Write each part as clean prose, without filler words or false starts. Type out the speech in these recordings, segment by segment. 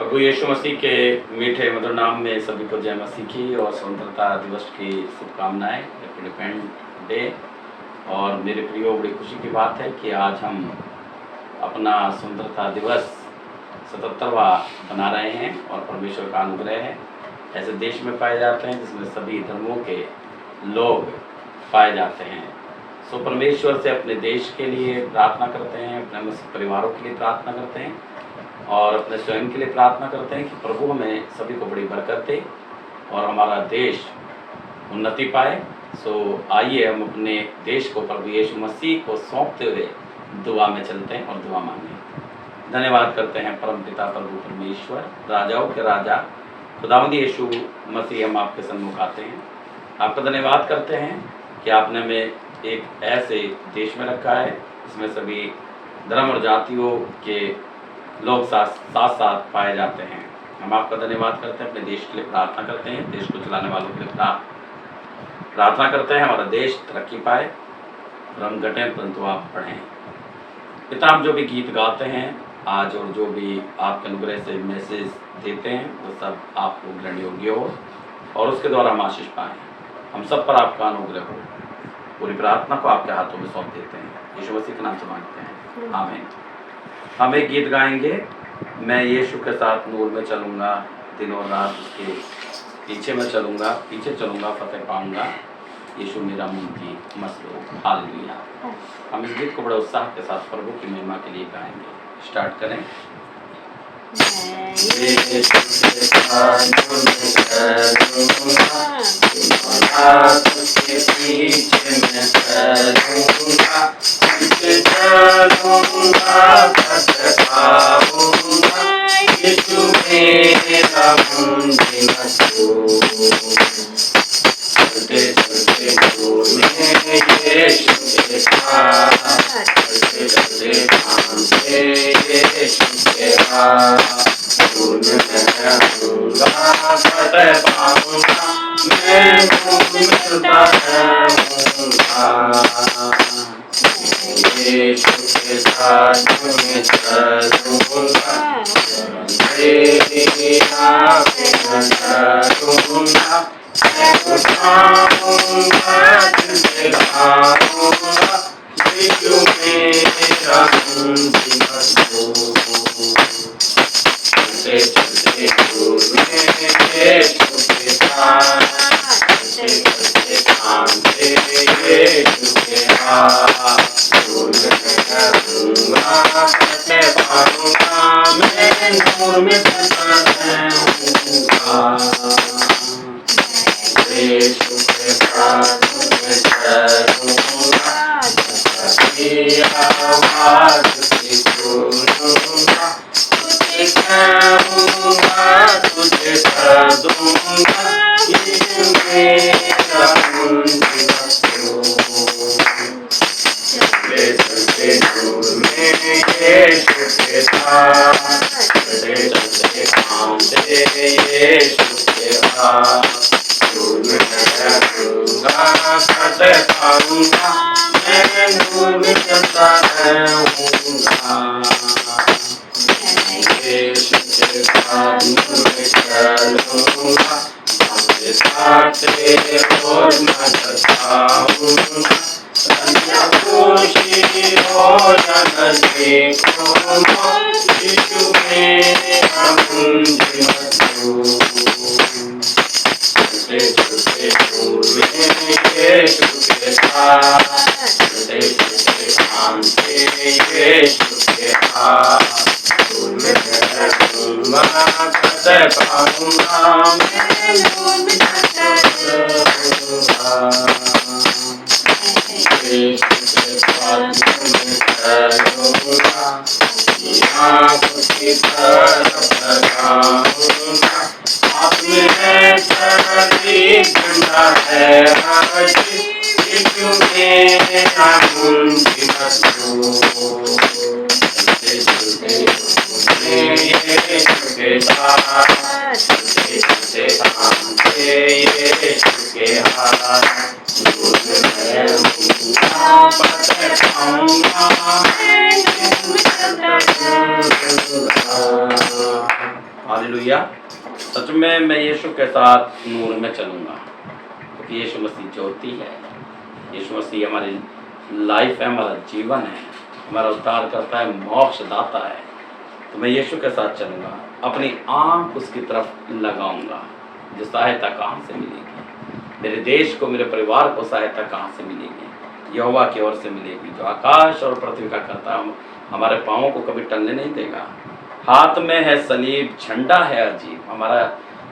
प्रभु यीशु मसीह के मीठे मधुर नाम में सभी को जय मसीह की और स्वतंत्रता दिवस की शुभकामनाएं। Independence day. और मेरे प्रियो, बड़ी खुशी की बात है कि आज हम अपना स्वतंत्रता दिवस 77वां बना रहे हैं और परमेश्वर का अनुग्रह है। ऐसे देश में पाए जाते हैं जिसमें सभी धर्मों के लोग पाए जाते हैं। सो परमेश्वर से अपने देश के लिए प्रार्थना करते हैं, अपने मसीह परिवारों के लिए प्रार्थना करते हैं और अपने स्वयं के लिए प्रार्थना करते हैं कि प्रभु हमें सभी को बड़ी बरकत दे और हमारा देश उन्नति पाए। सो आइए हम अपने देश को प्रभु यीशु मसीह को सौंपते हुए दुआ में चलते हैं और दुआ मांगें। धन्यवाद करते हैं परमपिता प्रभु परमेश्वर, राजाओं के राजा खुदावंद यीशु मसीह, हम आपके सन्मुख आते हैं। आपका धन्यवाद करते हैं कि आपने हमें एक ऐसे देश में रखा है जिसमें सभी धर्म और जातियों के लोग साथ पाए जाते हैं। हम आपका धन्यवाद करते हैं, अपने देश के लिए प्रार्थना करते हैं, देश को चलाने वालों के लिए प्रार्थना करते हैं, हमारा देश तरक्की पाए और हम घटें परंतु आप बढ़ें। पिता, हम जो भी गीत गाते हैं आज और जो भी आपके अनुग्रह से मैसेज देते हैं वो सब आपको ग्रहण योग्य हो और उसके द्वारा हम आशीष पाएँ। हम सब पर आपका अनुग्रह हो। पूरी प्रार्थना को आपके हाथों में सौंप देते हैं, यीशु मसीह के नाम से मांगते हैं, आमीन। हम एक गीत गाएंगे, मैं यीशु के साथ नूर में चलूँगा, दिन और रात उसके पीछे मैं चलूँगा, पीछे चलूँगा फतेह पाऊँगा, यीशु मेरा मुक्ति मसलूब, हालेलुया। हम इस गीत को बड़े उत्साह के साथ प्रभु की महिमा के लिए गाएंगे। स्टार्ट करें। उसके पीछे मैं चलूँगा, पीछे चलूँगा, फतेह पाऊँगा, यीशु मेरा मुक्ति मसलूब। चलते चलते नूर में यीशु के साथ, चलते चलते पाऊँगे यीशु के हाथ। नूर में मैं रहूँगा, फतेह पाऊँगा, मैं नूर में चलता रहूँगा। यीशु के साथ मैं चलूँगा, तेरी राह पे मैं चलूँगा, मैं उठाऊँगा, तुझे लाऊँगा, यीशु मेरा मुक्ति मसलूब। चलते चलते नूर में यीशु के साथ, चलते चलते पाऊँगे यीशु के हाथ। नूर में मैं रहूँगा, फतेह पाऊँगा, मैं नूर में चलता रहूँगा। यीशु के साथ मैं चलूँगा, उसकी आवाज़ की सुनूँगा, तुझे कहूँगा, तुझे सदूँगा, यीशु मेरा मुक्ति मसलूब। चलते चलते नूर में यीशु के साथ, चलते चलते पाऊँगे यीशु के हाथ। नूर में मैं रहूँगा, फतेह पाऊँगा, मैं नूर में चलता रहूँगा। यीशु के साथ नूर में चलूँगा, अपने साथ तेरे और मदद पाऊँगा। दुनिया खुशी हो या नज़दीक हो, यीशु मेरा मुक्ति मसलूब। चलते चलते नूर में यीशु के साथ, चलते चलते पाऊँगे यीशु के हाथ। नूर में मैं रहूँगा, फतेह पाऊँगा, मैं नूर में चलता रहूँगा। यीशु के साथ मैं चलूँगा, आँखों की तरफ लगाऊँगा, अपने शरीर जिंदा है हाजी, यीशु मेरा मुक्ति मसलूब। चलते चलते यीशु के साथ, चलते चलते पाऊँगे यीशु के हाथ। नूर में मैं रहूँगा, फतेह पाऊँगा, मैं नूर में चलता रहूँगा। हालेलुया। सच में मैं यीशु के साथ नूर में चलूँगा, क्योंकि यीशु मसीह ज्योति है, यीशु मसीह हमारी लाइफ है, हमारा जीवन है, हमारा उद्धार करता है, मोक्ष दाता है। तो मैं यीशु के साथ चलूँगा, अपनी आँख उसकी तरफ लगाऊँगा। जो सहायता कहाँ से मिलेगी? मेरे देश को, मेरे परिवार को सहायता कहाँ से मिलेगी? यहोवा की ओर से मिलेगी, जो आकाश और पृथ्वी का करता है, हमारे पाँवों को कभी टलने नहीं देगा। हाथ में है सलीब, झंडा है अजीब। हमारा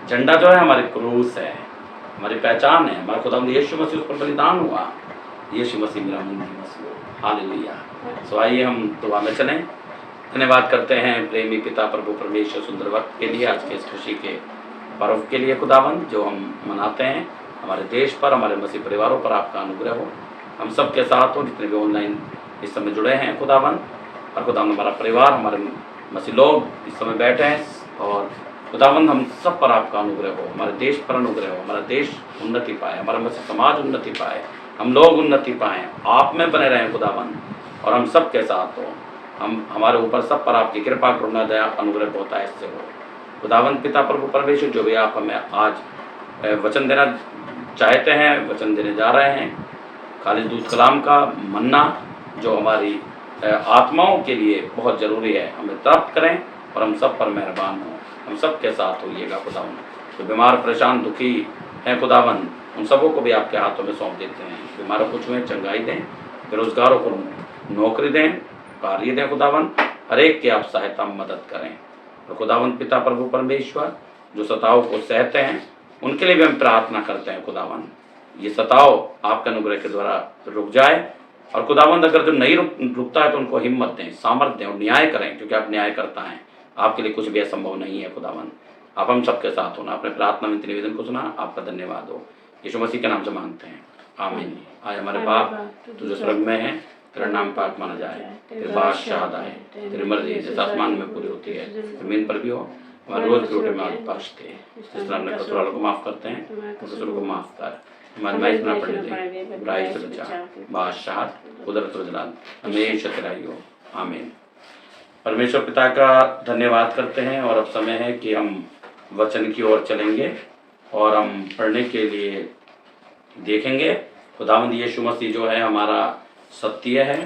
झंडा जो है हमारी क्रूस है, हमारी पहचान है, हमारा खुदावंद यीशु मसीह उस पर बलिदान हुआ। यीशु मसीह मेरा मुंजी मसीह। हालेलुया। सो आइए हम दुआ में चलें। धन्यवाद करते हैं प्रेमी पिता प्रभु परमेश्वर सुंदर वक्त के लिए, आज के इस खुशी के पर्व के लिए खुदावंद जो हम मनाते हैं। हमारे देश पर, हमारे मसीह परिवारों पर आपका अनुग्रह हो, हम सब के साथ हो, जितने भी ऑनलाइन इस समय जुड़े हैं खुदावंद। और खुदावंद हमारा परिवार, हमारे मसीह लोग इस समय बैठे हैं, और खुदावंद हम सब पर आपका अनुग्रह हो, हमारे देश पर अनुग्रह हो, हमारा देश उन्नति पाए, हमारा मसीह समाज उन्नति पाए, हम लोग उन्नति पाएँ, आप में बने रहें खुदावंद, और हम सब के साथ हो। हम हमारे ऊपर सब पर आपकी कृपा, करुणा, दया, अनुग्रह होता है इससे हो। खुदावंद पिता प्रभु परमेश्वर, जो भी आप हमें आज वचन देना चाहते हैं, वचन देने जा रहे हैं, खालिद दूध कलाम का मन्ना जो हमारी आत्माओं के लिए बहुत ज़रूरी है, हमें प्राप्त करें, और हम सब पर मेहरबान हों, हम सब के साथ होइएगा खुदावंद। जो बीमार, परेशान, दुखी हैं खुदावंद, उन सबों को भी आपके हाथों में सौंप देते हैं। बीमारों को छुएं, चंगाई दें, बेरोजगारों को नौकरी दें, कार्य दें खुदावंद, हर एक की आप सहायता मदद करें। और खुदावंद पिता प्रभु परमेश्वर, जो सताव को सहते हैं, उनके लिए भी हम प्रार्थना करते हैं खुदावंद, ये सताव आपके अनुग्रह के द्वारा रुक जाए। और खुदावंद अगर जो नहीं रुकता है तो उनको हिम्मत दें, सामर्थ दें, और न्याय करें, क्योंकि आप न्याय करता हैं। आपके लिए कुछ भी असंभव नहीं है खुदावंद। आप हम सबके साथ होना, अपने प्रार्थना में निवेदन को सुना, आपका धन्यवाद हो। यीशु मसीह के नाम से मांगते हैं, आमीन। आज हमारे बाप तू जो स्वर्ग में है, तेरा नाम पाक माना जाए, तेरी बादशाहत आए, तेरी मर्जी जैसे आसमान में पूरी होती है जमीन पर भी हो। हमारे रोज की रोटी में आज बख्श दे, जिस तरह हमने कसूर वालों को माफ़ करते हैं, कसूर को माफ़ कर, हमारी माइस ना पड़ने दे, बुराई से बचा, बादशाहत, कुदरत और जलाल हमेशा तेरा ही हो, आमीन। परमेश्वर पिता का धन्यवाद करते हैं, और अब समय है कि हम वचन की ओर चलेंगे, और हम पढ़ने के लिए देखेंगे। खुदावंद यीशु मसीह जो है हमारा सत्य है,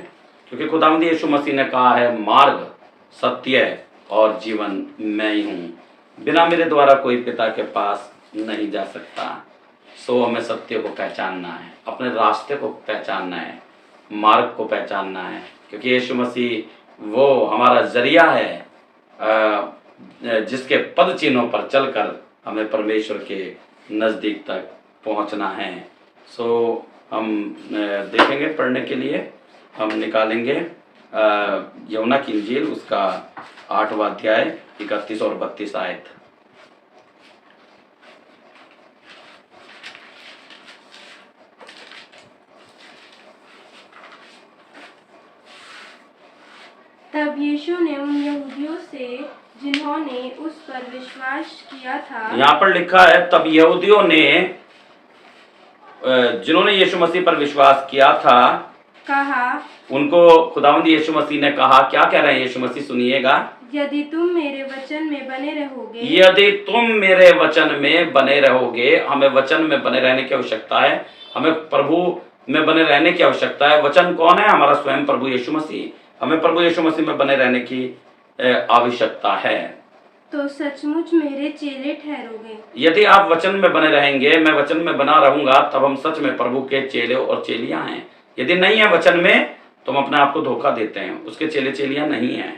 क्योंकि खुदावंद यीशु मसीह ने कहा है, मार्ग, सत्य और जीवन मैं ही हूँ, बिना मेरे द्वारा कोई पिता के पास नहीं जा सकता। सो हमें सत्य को पहचानना है, अपने रास्ते को पहचानना है, मार्ग को पहचानना है, क्योंकि यीशु मसीह वो हमारा जरिया है, जिसके पद चिन्हों पर चलकर हमें परमेश्वर के नज़दीक तक पहुंचना है। सो हम देखेंगे, पढ़ने के लिए हम निकालेंगे यूहन्ना की इंजील, उसका 8वां अध्याय 31 और 32 आयत। तब यीशु ने उन यहूदियों से जिन्होंने उस पर विश्वास किया था, यहाँ पर लिखा है, तब यहूदियों ने जिन्होंने यीशु मसीह पर विश्वास किया था, कहा, उनको खुदावंद यीशु मसीह ने कहा, क्या कह रहे हैं यीशु मसीह, सुनिएगा। यदि तुम मेरे वचन में बने रहोगे, यदि तुम मेरे वचन में बने रहोगे। हमें वचन में बने रहने की आवश्यकता है, हमें प्रभु में बने रहने की आवश्यकता है। वचन कौन है? हमारा स्वयं प्रभु यीशु मसीह। हमें प्रभु यीशु मसीह में बने रहने की आवश्यकता है। तो सचमुच मेरे चेले ठहरोगे। यदि आप वचन में बने रहेंगे, मैं वचन में बना रहूंगा, तब हम सच में प्रभु के चेले और चेलियां हैं। यदि नहीं है वचन में, तो हम अपने आप को धोखा देते हैं, उसके चेले चेलियां नहीं हैं।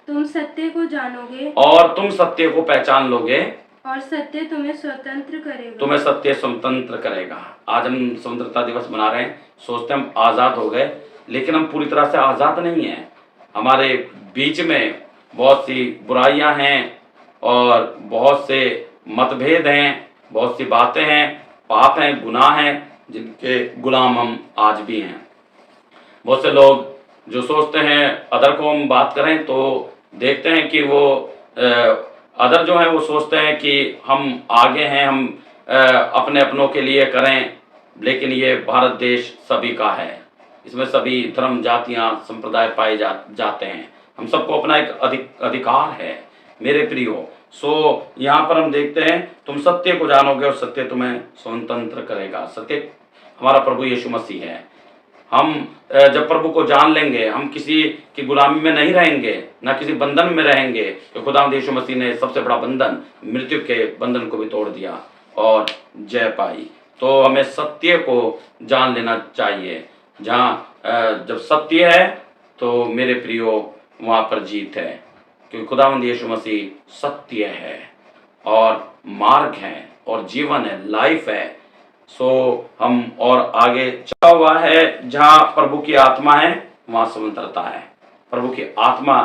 तुम सत्य को जानोगे, और तुम सत्य को पहचान लोगे, और सत्य तुम्हें स्वतंत्र करेगा। तुम्हें सत्य स्वतंत्र करेगा। आज हम स्वतंत्रता दिवस मना रहे हैं, सोचते हम आज़ाद हो गए, लेकिन हम पूरी तरह से आज़ाद नहीं हैं। हमारे बीच में बहुत सी बुराइयां हैं, और बहुत से मतभेद हैं, बहुत सी बातें हैं, पाप हैं, गुनाह हैं, जिनके गुलाम हम आज भी हैं। बहुत से लोग जो सोचते हैं, अदर को हम बात करें तो देखते हैं कि वो अदर जो है वो सोचते हैं कि हम आगे हैं, हम अपने अपनों के लिए करें, लेकिन ये भारत देश सभी का है। इसमें सभी धर्म, जातियां, संप्रदाय पाए जाते हैं। हम सबको अपना एक अधिकार है। मेरे प्रियो, सो यहाँ पर हम देखते हैं तुम सत्य को जानोगे और सत्य तुम्हें स्वतंत्र करेगा। सत्य हमारा प्रभु यीशु मसीह है। हम जब प्रभु को जान लेंगे हम किसी की गुलामी में नहीं रहेंगे, ना किसी बंधन में रहेंगे। तो खुदावंद यीशु मसीह ने सबसे बड़ा बंधन, मृत्यु के बंधन को भी तोड़ दिया और जय पाई। तो हमें सत्य को जान लेना चाहिए। जहाँ जब सत्य है तो मेरे प्रियो वहाँ पर जीत है, क्योंकि खुदावंद यीशु मसीह सत्य है और मार्ग है और जीवन है, लाइफ है। सो हम और आगे चला हुआ है, जहाँ प्रभु की आत्मा है वहाँ स्वतंत्रता है। प्रभु की आत्मा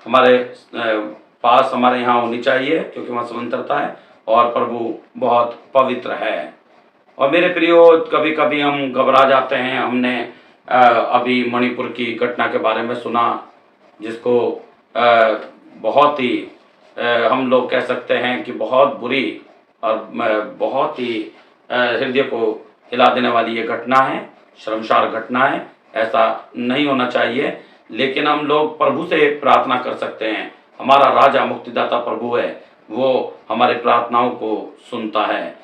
हमारे पास, हमारे यहाँ होनी चाहिए, क्योंकि वहाँ स्वतंत्रता है और प्रभु बहुत पवित्र है। और मेरे प्रियो, कभी कभी हम घबरा जाते हैं। हमने अभी मणिपुर की घटना के बारे में सुना, जिसको बहुत ही हम लोग कह सकते हैं कि बहुत बुरी और बहुत ही हृदय को हिला देने वाली ये घटना है, शर्मसार घटना है। ऐसा नहीं होना चाहिए, लेकिन हम लोग प्रभु से प्रार्थना कर सकते हैं। हमारा राजा मुक्तिदाता प्रभु है, वो हमारी प्रार्थनाओं को सुनता है।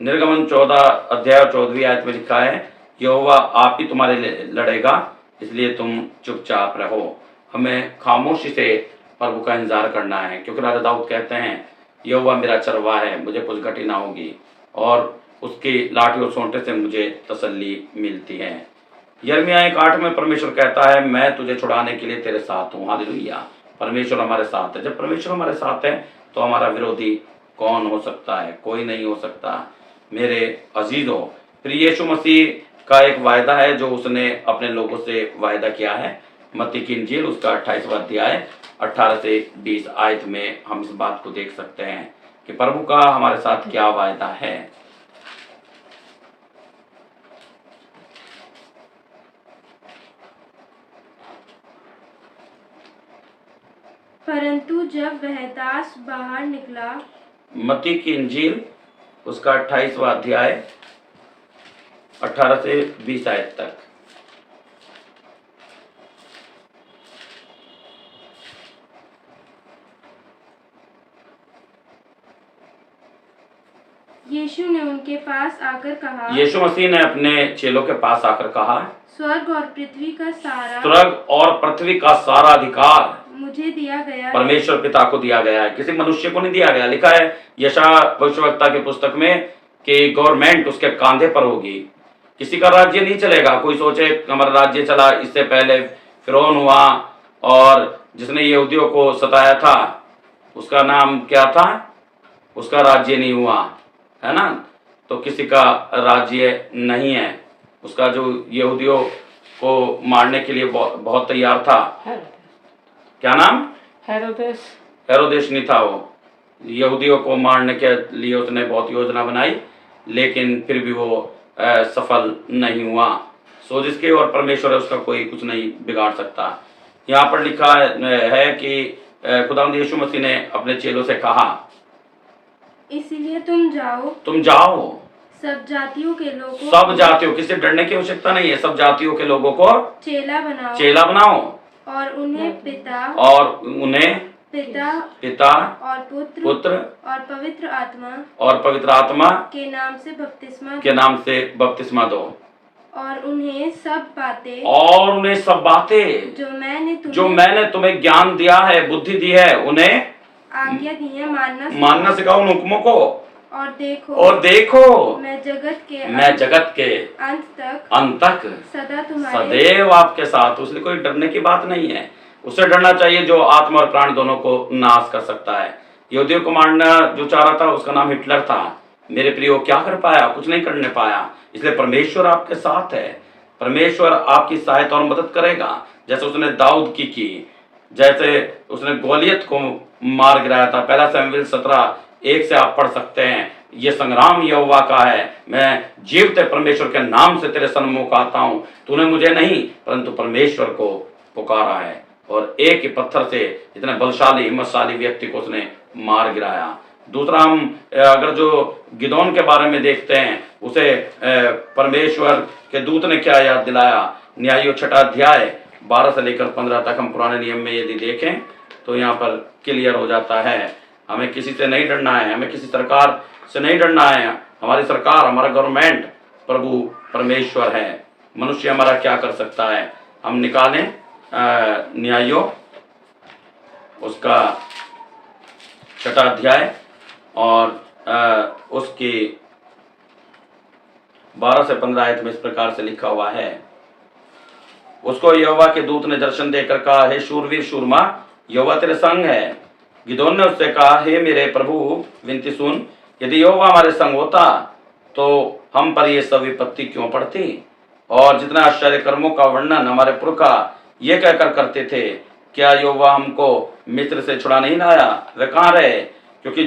निर्गमन 14 अध्याय 14वीं आयत में लिखा है, यहोवा आप ही तुम्हारे लिए लड़ेगा, इसलिए तुम चुपचाप रहो। हमें खामोशी से प्रभु का इंतजार करना है, क्योंकि राजा दाऊद कहते हैं, यहोवा मेरा चरवाहा है, मुझे कुछ घटी ना होगी, और उसकी लाठी और सोंटे से मुझे तसल्ली मिलती है। यिर्मयाह 1:8 में परमेश्वर कहता है, मैं तुझे छुड़ाने के लिए तेरे साथ हूँ। हालेलुया। परमेश्वर हमारे साथ है। जब परमेश्वर हमारे साथ है तो हमारा विरोधी कौन हो सकता है? कोई नहीं हो सकता। मेरे अजीजों, प्रिय यीशु मसीह का एक वायदा है जो उसने अपने लोगों से वायदा किया है। मत्ती की इंजील उसका 28वां अध्याय 18 से 20 आयत में हम इस बात को देख सकते हैं कि प्रभु का हमारे साथ क्या वायदा है। परंतु जब वह दास बाहर निकला, मत्ती की इंजील उसका 28वां अध्याय 18 से 20 आयत तक। यीशु ने उनके पास आकर कहा, यीशु मसीह ने अपने चेलों के पास आकर कहा, स्वर्ग और पृथ्वी का सारा अधिकार मुझे दिया गया है। परमेश्वर पिता को दिया गया है, किसी मनुष्य को नहीं दिया गया। लिखा है यशायाह भविष्यवक्ता की पुस्तक में कि गवर्नमेंट उसके कांधे पर होगी, किसी का राज्य नहीं चलेगा। कोई सोचे हमारा राज्य चला, इससे पहले फिरौन हुआ और जिसने यहूदियों को सताया था उसका नाम क्या था, उसका राज्य नहीं हुआ, है ना। तो किसी का राज्य नहीं है। उसका जो यहूदियों को मारने के लिए बहुत तैयार था, क्या नाम, हेरोदेश नहीं था। वो यहूदियों को मारने के लिए उसने बहुत योजना बनाई, लेकिन फिर भी वो सफल नहीं हुआ। सो जिसके और परमेश्वर है उसका कोई कुछ नहीं बिगाड़ सकता। यहाँ पर लिखा है कि खुदावंद यीशु मसीह ने अपने चेलों से कहा, इसलिए तुम जाओ सब जातियों के लोगों, किसी डरने की आवश्यकता नहीं है। सब जातियों के लोगों को चेला बनाओ और उन्हें पिता और पुत्र और पवित्र आत्मा के नाम से बपतिस्मा दो, और उन्हें सब बातें जो मैंने तुम्हें ज्ञान दिया है, बुद्धि दी है, उन्हें आज्ञा दी है मानना सिखाओ उन हुक्मों को। और देखो मैं जगत के अंत तक सदैव आपके साथ। उसलिए कोई डरने की बात नहीं है। उससे डरना चाहिए जो आत्मा और प्राण दोनों को नाश कर सकता है। यहूदियों को मारना जो चाह रहा था उसका नाम हिटलर था। मेरे प्रियो, क्या कर पाया? कुछ नहीं करने पाया। इसलिए परमेश्वर आपके साथ है। परमेश्वर आपकी सहायता और मदद करेगा, जैसे उसने दाऊद की, जैसे उसने गोलियत को मार गिराया था। 1 शमूएल 17:1 से आप पढ़ सकते हैं, ये संग्राम यहोवा का है, मैं जीवते परमेश्वर के नाम से तेरे सन्मुख आता हूँ। तूने मुझे नहीं परंतु परमेश्वर को पुकारा है, और एक ही पत्थर से इतने बलशाली हिम्मतशाली व्यक्ति को उसने मार गिराया। दूसरा, हम अगर जो गिदोन के बारे में देखते हैं, उसे परमेश्वर के दूत ने क्या याद दिलाया। न्यायियों 6 अध्याय 12 से लेकर 15 तक हम पुराने नियम में यदि देखें तो यहाँ पर क्लियर हो जाता है। हमें किसी से नहीं डरना है, हमें किसी सरकार से नहीं डरना है। हमारी सरकार, हमारा गवर्नमेंट प्रभु परमेश्वर है। मनुष्य हमारा क्या कर सकता है? हम निकालें न्यायों उसका 6वां अध्याय और उसकी 12 से 15 आयत में इस प्रकार से लिखा हुआ है। उसको यहोवा के दूत ने दर्शन देकर कहा, हे शूरवीर शूरमा, यहोवा तेरे संग है। गिदोन ने उससे कहा, हे मेरे प्रभु विनती सुन, यदि यहोवा हमारे संग होता तो हम पर ये सब विपत्ति क्यों पड़ती? और जितना आश्चर्य कर्मों का वर्णन हमारे पुरखा ये कहकर करते थे, क्या यहोवा हमको मिस्र से छुड़ा नहीं लाया? वे कहाँ रहे? क्योंकि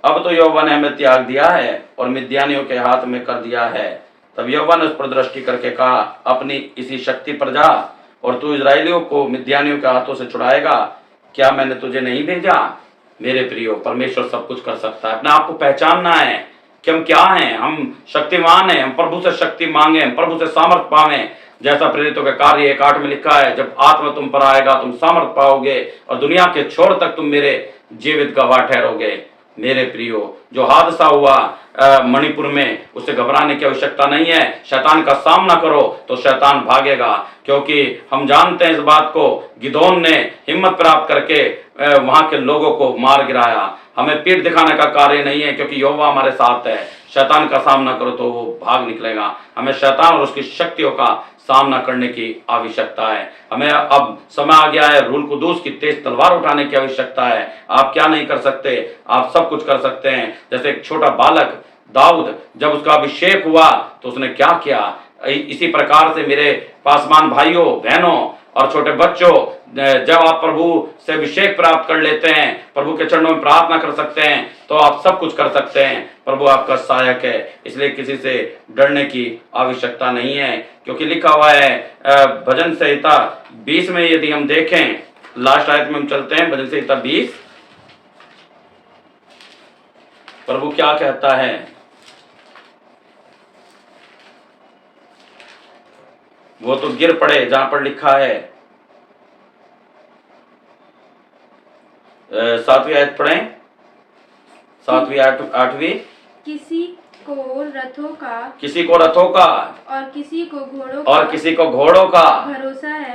अब तो यहोवा ने हमें त्याग दिया है और मिद्यानियों के हाथ में कर दिया है। तब यहोवा ने उस पर दृष्टि करके कहा, अपनी इसी शक्ति पर जा और तू इजराइलियों को मिद्यानियों के हाथों से छुड़ाएगा। क्या मैंने तुझे नहीं भेजा? मेरे प्रियो, परमेश्वर सब कुछ कर सकता है। अपने आप को पहचानना है कि हम क्या हैं। हम शक्तिमान हैं। हम प्रभु से शक्ति मांगे, हम प्रभु से सामर्थ पावें। जैसा प्रेरितों के कार्य 1:8 में लिखा है, जब आत्मा तुम पर आएगा तुम सामर्थ पाओगे और दुनिया के छोर तक तुम मेरे जीवित गवाह ठहरोगे। मेरे प्रियो, जो हादसा हुआ मणिपुर में, उससे घबराने की आवश्यकता नहीं है। शैतान का सामना करो तो शैतान भागेगा, क्योंकि हम जानते हैं इस बात को। गिदोन ने हिम्मत प्राप्त करके वहां के लोगों को मार गिराया। हमें पीठ दिखाने का कार्य नहीं है, क्योंकि यहोवा हमारे साथ है। शैतान का सामना करो तो वो भाग निकलेगा। हमें शैतान और उसकी शक्तियों का सामना करने की आवश्यकता है। हमें अब समय आ गया है रूल कुदूस की तेज तलवार उठाने की आवश्यकता है। आप क्या नहीं कर सकते? आप सब कुछ कर सकते हैं। जैसे एक छोटा बालक दाऊद, जब उसका अभिषेक हुआ तो उसने क्या किया? इसी प्रकार से मेरे पासवान भाइयों बहनों और छोटे बच्चों, जब आप प्रभु से अभिषेक प्राप्त कर लेते हैं, प्रभु के चरणों में प्रार्थना कर सकते हैं, तो आप सब कुछ कर सकते हैं। प्रभु आपका सहायक है, इसलिए किसी से डरने की आवश्यकता नहीं है। क्योंकि लिखा हुआ है भजन संहिता 20 में, यदि हम देखें, लास्ट आयत में हम चलते हैं, भजन संहिता 20, प्रभु क्या कहता है? वो तो गिर पड़े, जहां पर लिखा है 7वीं आयत पढ़ें, 7वीं 8वीं। किसी को रथों का और किसी को घोड़ों का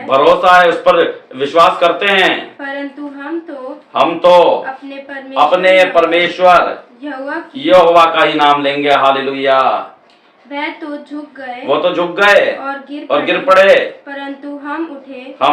भरोसा है, उस पर विश्वास करते हैं। परंतु हम तो अपने परमेश्वर यहोवा का ही नाम लेंगे। हालेलुया। वो तो झुक गए और गिर पड़े, परंतु हम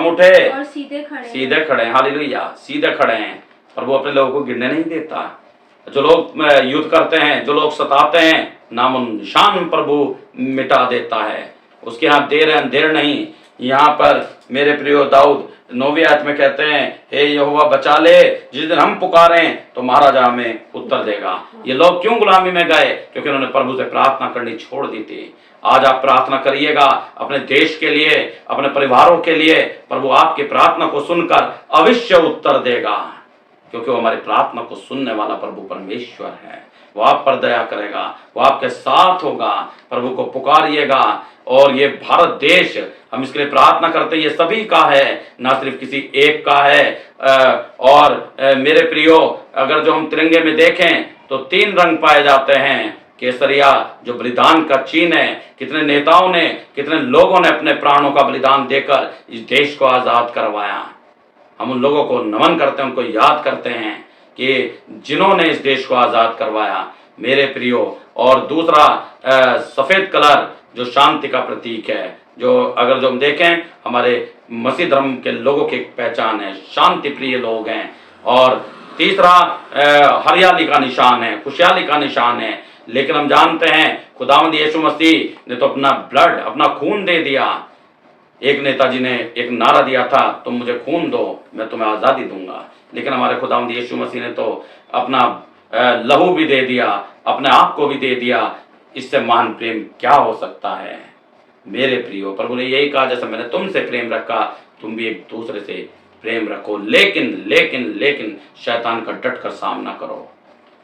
उठे और सीधे खड़े। हालेलुया, सीधे खड़े हैं। प्रभु अपने लोगों को गिरने नहीं देता। जो लोग युद्ध करते हैं, जो लोग सताते हैं, नामो निशान प्रभु मिटा देता है। उसके यहाँ देर नहीं। यहाँ पर मेरे प्रियो दाऊद 9वीं आयत में कहते हैं, हे यहोवा बचा ले, जिस दिन हम पुकारें तो महाराजा हमें उत्तर देगा। ये लोग क्यों गुलामी में गए? क्योंकि उन्होंने प्रभु से प्रार्थना करनी छोड़ दी थी। आज आप प्रार्थना करिएगा अपने देश के लिए, अपने परिवारों के लिए। प्रभु आपकी प्रार्थना को सुनकर अवश्य उत्तर देगा, क्योंकि वो हमारी प्रार्थना को सुनने वाला प्रभु परमेश्वर है। वो आप पर दया करेगा, वो आपके साथ होगा। प्रभु को पुकारिएगा। और ये भारत देश, हम इसके लिए प्रार्थना करते हैं, ये सभी का है, ना सिर्फ किसी एक का है। और मेरे प्रियो, अगर जो हम तिरंगे में देखें तो 3 रंग पाए जाते हैं। केसरिया जो बलिदान का चिन्ह है। कितने नेताओं ने, कितने लोगों ने अपने प्राणों का बलिदान देकर इस देश को आजाद करवाया। हम उन लोगों को नमन करते हैं, उनको याद करते हैं कि जिन्होंने इस देश को आजाद करवाया। मेरे प्रियो, और दूसरा सफेद कलर जो शांति का प्रतीक है, जो अगर जो हम देखें हमारे मसीह धर्म के लोगों की पहचान है, शांति प्रिय लोग हैं। और तीसरा हरियाली का निशान है, खुशहाली का निशान है। लेकिन हम जानते हैं खुदावंद यीशु मसीह ने तो अपना ब्लड, अपना खून दे दिया। एक नेताजी ने एक नारा दिया था, तुम मुझे खून दो मैं तुम्हें आज़ादी दूंगा। लेकिन हमारे खुदावंद यीशु मसीह ने तो अपना लहू भी दे दिया, अपने आप को भी दे दिया। इससे महान प्रेम क्या हो सकता है? मेरे प्रियो, प्रभु ने यही कहा, जैसे मैंने तुमसे प्रेम रखा तुम भी एक दूसरे से प्रेम रखो। लेकिन शैतान का डट कर सामना करो,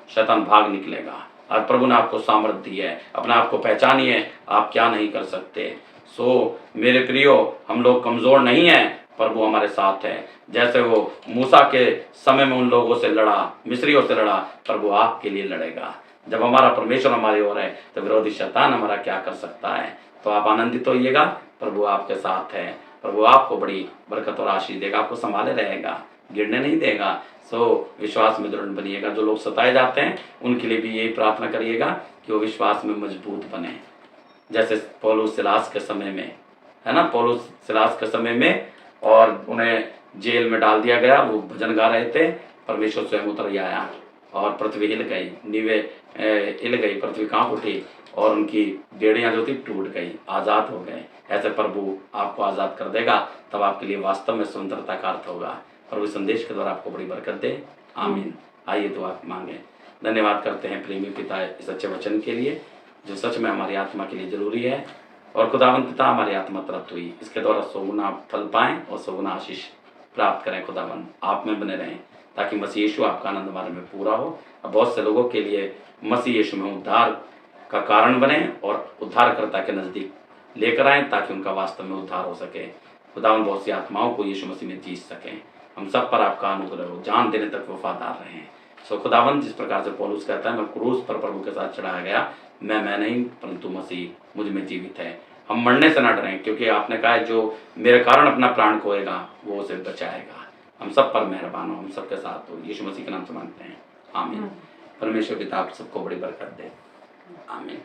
शैतान भाग निकलेगा। आज प्रभु ने आपको सामर्थ्य दी है, अपने आप को पहचानिए, आप क्या नहीं कर सकते। सो मेरे प्रियो, हम लोग कमज़ोर नहीं हैं, प्रभु हमारे साथ है। जैसे वो मूसा के समय में उन लोगों से लड़ा, मिस्रियों से लड़ा, प्रभु आपके लिए लड़ेगा। जब हमारा परमेश्वर हमारी ओर है तो विरोधी शैतान हमारा क्या कर सकता है। तो आप आनंदित होइएगा, प्रभु आपके साथ है। प्रभु आपको बड़ी बरकत और आशीष देगा, आपको संभाले रहेगा, गिरने नहीं देगा। सो विश्वास में दृढ़ बनिएगा। जो लोग सताए जाते हैं उनके लिए भी यही प्रार्थना करिएगा कि वो विश्वास में मजबूत बने। जैसे पौलुस सिलास के समय में, है ना, पौलुस सिलास के समय में, और उन्हें जेल में डाल दिया गया। वो भजन गा रहे थे, परमेश्वर स्वयं उतर आया और पृथ्वी हिल गई, नीवे हिल गई, पृथ्वी कांप उठी और उनकी बेड़ियां जो थी टूट गई, आज़ाद हो गए। ऐसे प्रभु आपको आज़ाद कर देगा, तब आपके लिए वास्तव में स्वतंत्रता का अर्थ होगा। प्रभु संदेश के द्वारा आपको बड़ी बरकत दे, आमीन। आइए दुआ मांगे। धन्यवाद करते हैं प्रेमी पिता इस अच्छे वचन के लिए जो सच में हमारी आत्मा के लिए जरूरी है। और खुदावंद पिता हमारी आत्मा तृप्त हुई, इसके द्वारा सौगुना फल पाएं और सौगुना आशीष प्राप्त करें। खुदावंद आप में बने रहें ताकि मसीह यीशु आपका आनंद हमारे में पूरा हो। अब बहुत से लोगों के लिए मसीह यीशु में उद्धार का कारण बने और उद्धारकर्ता के नज़दीक लेकर आएँ ताकि उनका वास्तव में उद्धार हो सके। खुदावंद बहुत सी आत्माओं को यीशु मसीह में जीत सकें। हम सब पर आपका अनुग्रह हो, जान देने तक वफादार रहें। सो खुदावंद जिस प्रकार से पौलुस कहता है, मैं क्रूस पर प्रभु के साथ चढ़ाया गया, मैं नहीं परंतु मसीह मुझ में जीवित है। हम मरने से ना डरें, क्योंकि आपने कहा है जो मेरे कारण अपना प्राण खोएगा वो उसे बचाएगा। हम सब पर मेहरबान हो, हम सबके साथ हो, यीशु मसीह के नाम से मांगते हैं, आमीन। परमेश्वर पिता आप सबको बड़ी बरकत दे, आमीन।